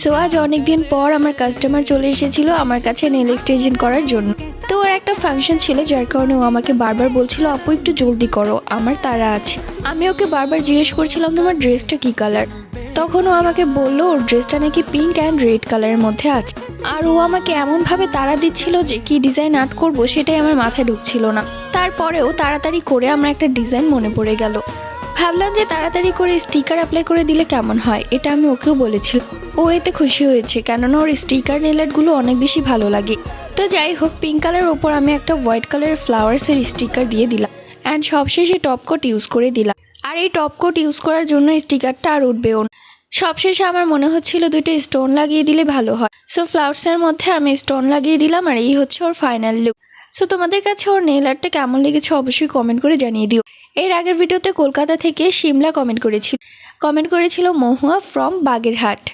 So আজ অনেকদিন পর আমার কাস্টমার চলে এসেছিল আমার কাছে নেল এক্সটেনশন করার জন্য। তো ওর একটা ফাংশন ছিল, যার কারণে ও আমাকে বারবার বলছিল আপু একটু জলদি করো, আমার তাড়া আছে। আমি ওকে বারবার জিজ্ঞেস করছিলাম তোমার ড্রেসটা কি কালার। তখন ও আমাকে বললো ওর ড্রেসটা নাকি পিঙ্ক অ্যান্ড রেড কালারের মধ্যে আছে। আর ও আমাকে এমন ভাবে তাড়া দিচ্ছিল যে কি ডিজাইন আর্ট করবো সেটাই আমার মাথায় ঢুকছিল না। তারপরেও তাড়াতাড়ি করে আমার একটা ডিজাইন মনে পড়ে গেল। ভাবলাম যে তাড়াতাড়ি করে স্টিকার অ্যাপ্লাই করে দিলে কেমন হয়, এটা আমি ওকেও বলেছিলাম। ও এতে খুশি হয়েছে, কেননা ওর স্টিকার নেল-আর্টগুলো অনেক বেশি ভালো লাগে। তো যাই হোক, পিঙ্ক কালারের ওপর আমি একটা হোয়াইট কালারের ফ্লাওয়ার্সের স্টিকার দিয়ে দিলাম অ্যান্ড সবশেষে টপ কোট ইউজ করে দিলাম। আর এই টপ কোট ইউজ করার জন্য স্টিকারটা আর উঠবেও না। সবশেষে আমার মনে হচ্ছিল দুইটা স্টোন লাগিয়ে দিলে ভালো হয়। সো ফ্লাওয়ার্সের মধ্যে আমি স্টোন লাগিয়ে দিলাম আর এই হচ্ছে ওর ফাইনাল লুক। সো তোমাদের কাছে ওর নেল আর্টটা কেমন লেগেছে অবশ্যই কমেন্ট করে জানিয়ে দিও। এর আগের ভিডিওতে কলকাতা থেকে শিমলা কমেন্ট করেছিল মহুয়া ফ্রম বাগেরহাট।